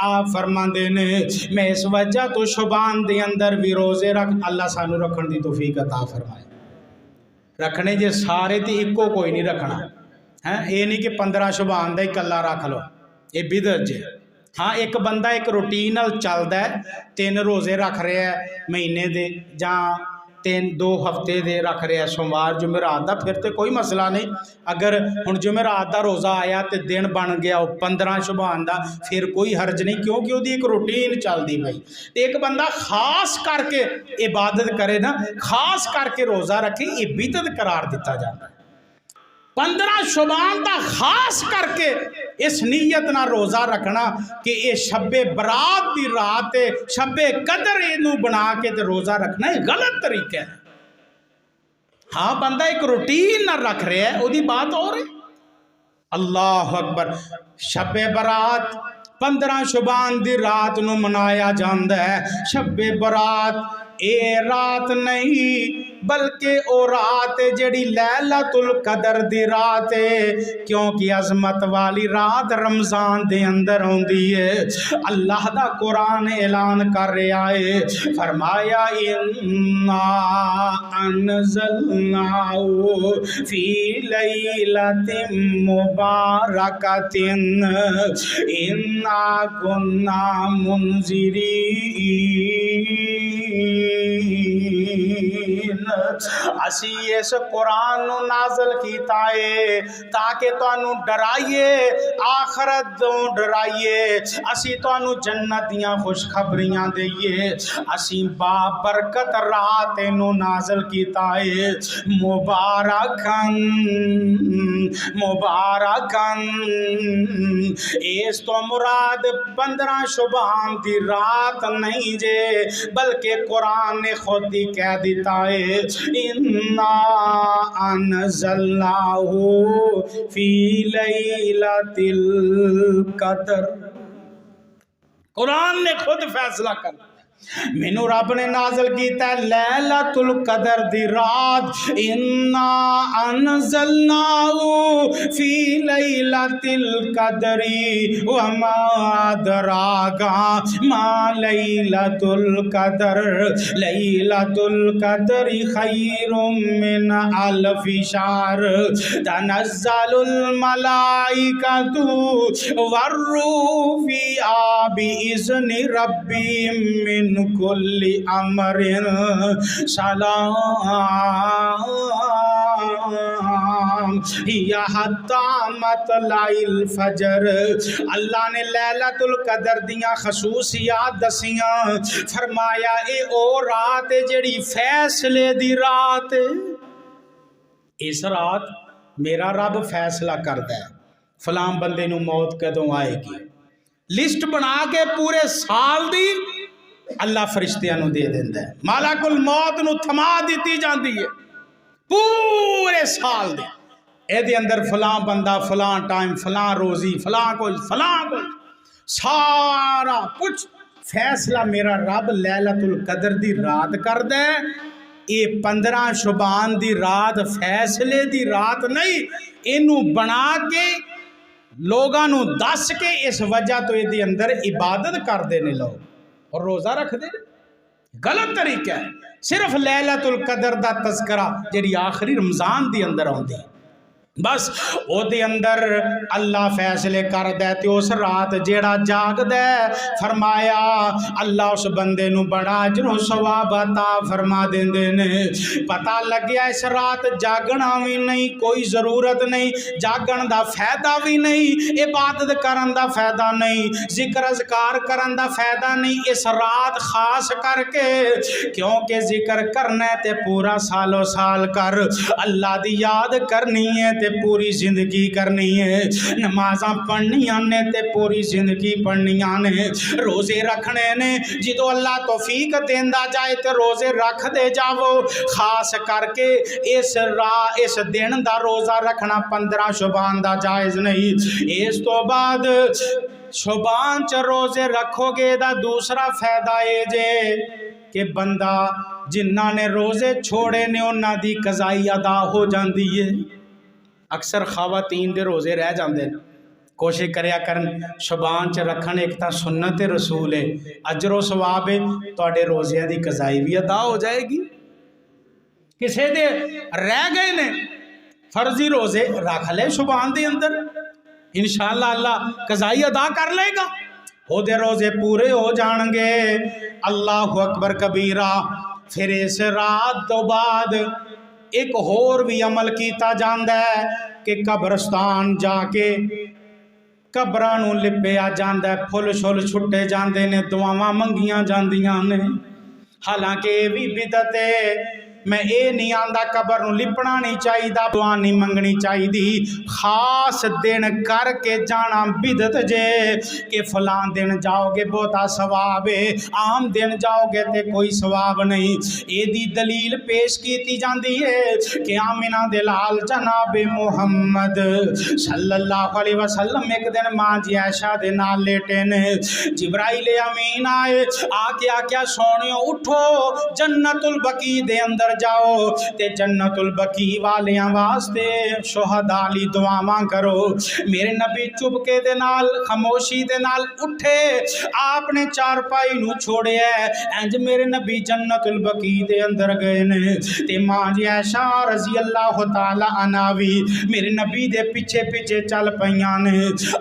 आप फरमाते ने मैं इस वजह तो शुबान दे अंदर भी रोजे रख। अल्लाह सानू रखने की तौफीक अता फरमाए। रखने जे सारे तो इको कोई नहीं रखना है, ये नहीं कि 15 शुबान का ही कला रख लो, ये बिदअत जे। हाँ एक बंदा एक रूटीन नाल चलदा है, 3 रोज़े रख रहा है महीने दे जां 2 हफ्ते दे रख रहा है सोमवार जुमेरात का, फिर तो कोई मसला नहीं। अगर हुण जुमेरात का रोज़ा आया तो दिन बन गया 15 शुबान का, फिर कोई हर्ज नहीं, क्योंकि उसकी एक रूटीन चलती पई। एक बंदा खास करके इबादत करे ना, खास करके रोज़ा रखे, ये बिदअत करार दिता जाता है। 15 शुबान का खास करके इस नीयत ना रोज़ा रखना कि ये शब्बे बरात की रात है, शब्बे कदर इनू बना के तो रोज़ा रखना है, गलत तरीका है। हाँ बंदा एक रूटीन ना रख रहा है, उसकी बात और है। अल्लाह अकबर। शब्बे बरात 15 शुबान की रात नू मनाया जाता है। शब्बे बरात ये रात नहीं बल्कि ओ रात जड़ी लैलतुल कदर दी रात है, क्योंकि अजमत वाली रात रमज़ान दे अंदर आउंदी है। अल्लाह दा कुरान ऐलान कर रहा है, फरमाया इन्ना अनज़लनाहु फी लैलतिन मुबारकतिन इन्ना कुन्ना मुनज़िरीन। असी इस कुरान नू नाज़िल कीता है ताकि तुहानू डराइए, आखरत तो डराइए, असी तुहानू जन्नत दियां खुशखबरियां दईए। असी बाबरकत रात नू नाज़िल कीता है, मुबारकन मुबारकन। इस तो मुराद 15 शुबान की रात नहीं जे, बल्कि कुरान ने खुद ही कह दिता है इन्ना अनज़लनाहु फी लैलतिल कदर। कुरान ने खुद फैसला कर, मैनू रब ने नाज़िल किया लैलतुल कदर दी रात। इन्ना अनज़लनाहु फी लैलतिल कदरी वमा अदराका मा लैलतुल कदर। लैलतुल कदरी खैरुम मिन अल्फि शहर तनज़्ज़लुल मलाइकतु वर्रूह फिहा बिइज़्नि रब्बिहिम मिन कुल्ली अमरिन सलाम या हत्ता मतलाइल फजर। अल्लाह ने लैलतुल कदर दियां खसूसियात दसियां, फरमाया ए ओ रात है जेड़ी फैसले दी रात है। इस रात मेरा रब फैसला करता है फलां बंदे नू मौत कदों आएगी, लिस्ट बना के पूरे साल दी अल्लाह फरिश्तियां नू दे देंदा है। मालकुल मौत नू थमा दी जाती है पूरे साल दे, एदे अंदर फलां बंदा फलां टाइम फलां रोजी फलां कोई सारा कुछ फैसला मेरा रब लैलतुल कदर दी रात करदा है। ये 15 शुबान दी रात फैसले दी रात नहीं, इनू बना के लोगों नू दस के इस वजह तो ये अंदर इबादत करते हैं लोग और रोज़ा रखते हैं। गलत तरीका है। सिर्फ लैलतुल कदर दा तज़किरा जिहड़ी आखिरी रमज़ान दी अंदर आउंदी है, बस ओदे अंदर अल्लाह फैसले करदा है। उस रात जेड़ा जागदा है, फरमाया अल्लाह उस बंदे नू बड़ा अजर सवाब अता फरमा देंदे ने। पता लग्या इस रात जागना भी नहीं, कोई ज़रूरत नहीं, जागण दा फायदा भी नहीं, इबादत करन दा फायदा नहीं, जिक्र अज़कार करन दा फायदा नहीं। इस रात खास करके क्योंकि जिक्र करना है ते पूरा सालो साल कर, अल्लाह दी याद करनी है ते पूरी जिंदगी करनी है, नमाज़ां पढ़नियां ने ते पूरी जिंदगी पढ़नियां ने, रोज़े रखने ने। जो अल्लाह तौफीक देंदा जाए तो रोज़े रख दे जावो। खास करके इस दिन दा रोज़ा रखना 15 शुबान दा जायज़ नहीं। इस तो बाद शुबान च रोज़े रखोगे दा दूसरा फायदा ये जे कि बंदा जिन्ना ने रोज़े छोड़े ने उन्हां दी कज़ाई अदा हो जाती है। अक्सर खावातीन दे रोज़े रह जाते हैं, कोशिश करया करन शुबान च रखन। एक तो सुन्नत रसूल है, अजरो सवाब है, तुहाडे रोज़ियां दी कज़ाई भी अदा हो जाएगी। किसे दे रह गए ने फर्जी रोज़े रख ले शुबान दे अंदर, इंशाअल्लाह अल्लाह कज़ाई अदा कर लेगा, ओदे रोज़े पूरे हो जाएंगे। अल्लाहु अकबर कबीरा। फिर इस रात तो बाद एक होर भी अमल किया जाता है कि कब्रस्तान जाके कब्रां नूं लिपिया जाता है, फुल शुल छुट्टे जाते ने, दुआवां मंगियां जांदियां ने। हालांकि ये भी बिदत है, मैं ये नहीं आंदा कबर नूं लिपना नहीं चाहिए, दुआ नहीं मंगनी चाहिए, खास दिन करके जाना बिदत जे कि फलां दिन जाओगे बहुता सवाब है, आम दिन जाओगे तो कोई सवाब नहीं। एदी दलील पेश की जाती है कि आमिना दे लाल जनाब मुहम्मद सल्लल्लाहु अलैहि वसल्लम एक दिन मां जी आयशा दे नाल लेटे ने, जिब्राइल अमीन आए आके आख्या सोनियो उठो जन्नतुल बकी दे अंदर जाओ ते जन्नतुल बकी वालियां वास्ते शुहदा ली दुआवां करो। मेरे नबी चुपके दे नाल खामोशी दे नाल उठे, आपने चारपाई नूं छोड़िया, इंज मेरे नबी जन्नतुल बकी दे अंदर गए ने ते मां जी आयशा रज़ी अल्लाह तआला अन्हा भी मेरे नबी दे पीछे पीछे चल पईयां ने।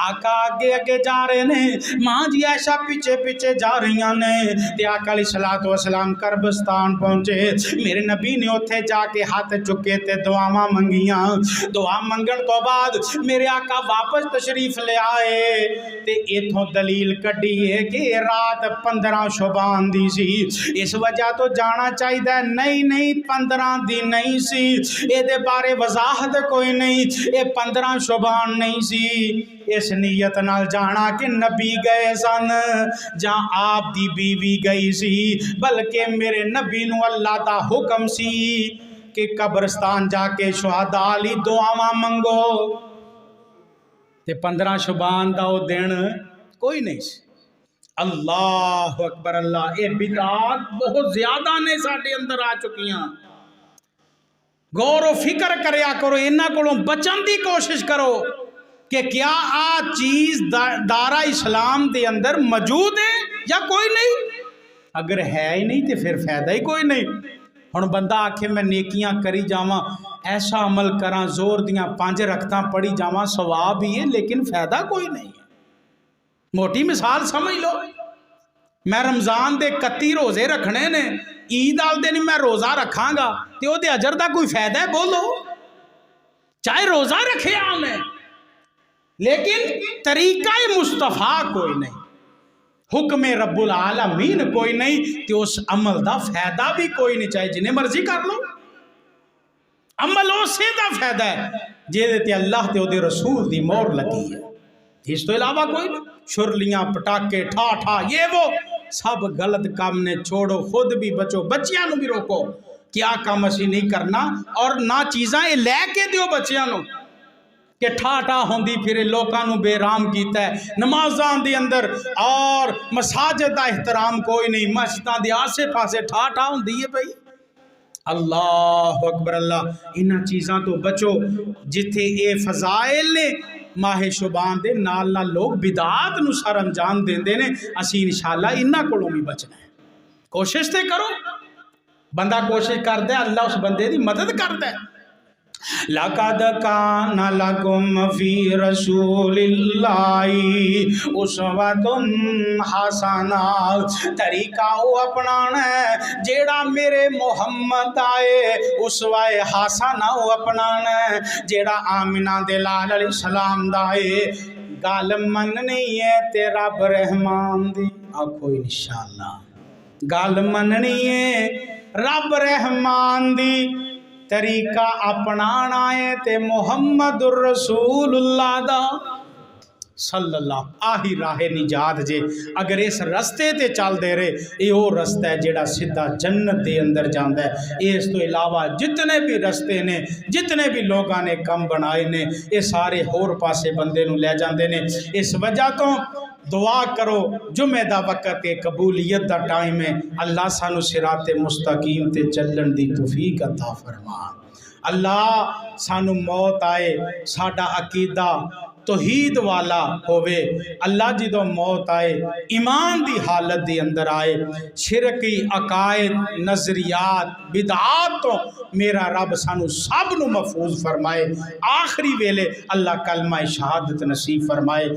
आका अगे अगे जा रहे ने, मां जी आयशा पीछे पीछे जा रही ने ते आका अलैहिस्सलातु वस्सलाम करबस्तान पहुंचे। मेरे नबी ने उत्थे जाके हाथ चुके ते दुआवां मंगियां। दुआ मंगण तो बाद मेरे आका वापस तशरीफ ले आए ते इथों दलील कड्डी है कि रात 15 शुबान दी सी, इस वजह तो जाना चाहिए। नहीं नहीं 15 दी नहीं सी, ये बारे वजाहत कोई नहीं, ये 15 शुबान नहीं सी। इस नीयत नाल जाना कि नबी गए सन जां आप दी बीवी गई सी, बल्कि मेरे नबी नूं अल्लाह दा हुक्म सी कि कब्रस्तान जाके शुहदा ली दुआवां मंगो। ते 15 शुबान दा वो दिन कोई नहीं सी। अल्लाह अकबर अल्लाह। ये बिदात बहुत ज्यादा ने साडे अंदर आ चुकियां। गौर व फिक्र करया करो, इन्हां कोलों बचन की कोशिश करो कि क्या आ चीज़ दारा इस्लाम के अंदर मौजूद है या कोई नहीं। अगर है ही नहीं तो फिर फायदा ही कोई नहीं। हुण बंदा आखे मैं नेकियां करी जावां, ऐसा अमल करा, जोर दियां 5 रकतां पढ़ी जावां, सवाब ही है, लेकिन फायदा कोई नहीं है। मोटी मिसाल समझ लो, मैं रमज़ान के 31 रोज़े रखने ने, ईद आल दिन मैं रोज़ा रखांगा तो वो अजर का कोई फायदा है? बोलो। चाहे रोज़ा रखे आने, लेकिन तरीका मुस्तफ़ा कोई नहीं, हुक्म रब्बुल आलमीन कोई नहीं, तो उस अमल का फायदा भी कोई नहीं, चाहे जिन्हें मर्जी कर लो। अमल उसे का फायदा है जिहदे अल्लाह ते उहदे रसूल की मोहर लगी है, इस तो इलावा कोई नहीं। छुरलियां पटाके ठा ठा ये वो सब गलत काम ने, छोड़ो, खुद भी बचो, बच्चियां भी रोको। क्या काम असी नहीं करना, और ना चीज़ां ये लैके दिओ बच्चियां कि ठा ठा होंदी फिर लोगों बेराम किया है। नमाज़ां दे अंदर और मसाजिद का एहतराम कोई नहीं, मस्जिदां दे आसे पासे ठा ठा होंदी है भाई। अल्लाह अकबर अल्लाह। इन्हां चीज़ों तो बचो जिथे ये फजाइल ने। माहे शुबान दे नाल नाल लोग बिदात नूं सर अंजाम देंदे ने। असीं इंशाअल्लाह इन्हां कोलों भी बचना है। कोशिश तो करो, बंदा कोशिश करता है, अल्लाह उस बंदे की मदद करता है। लक़द कान लकुम फ़ी रसूलिल्लाहि उस्वतुन हसना। तरीका वो अपनाना है जेड़ा मेरे मुहम्मद आए, उसवाए हसना वो अपनाना है जेड़ा आमिना दे लाल अलैहिस्सलाम दा है। गल मननी है ते रब रहमान दी, आखो इंशाअल्लाह। गल मननी है रब रहमान दी, तरीका अपनाना है ते मुहम्मदुर रसूलुल्लाह दा सल्लल्लाहु। आही राहे निजात जे। अगर इस रस्ते ते चलते रहे, ये वो रस्ता है जेड़ा सीधा जन्नत के अंदर जाता है। इस तो इलावा जितने भी रस्ते ने, जितने भी लोगों ने कम बनाए ने, ये सारे होर पासे बंदे नूं ले जाते हैं। इस वजह तो दुआ करो, जुमे दा वक़्त है, कबूलियत दा टाइम है। अल्लाह सानू सिराते मुस्तकीम ते चलण दी तौफीक अता फरमा। अल्लाह सानू मौत आए, साडा अकीदा तौहीद वाला होवे। अल्लाह जो मौत आए ईमान दी हालत दे अंदर आए, शिरकी अकायद नजरियात बिदात तो मेरा रब सानू सब नू महफूज फरमाए। आखिरी वेले अल्लाह कलमा शहादत नसीब फरमाए।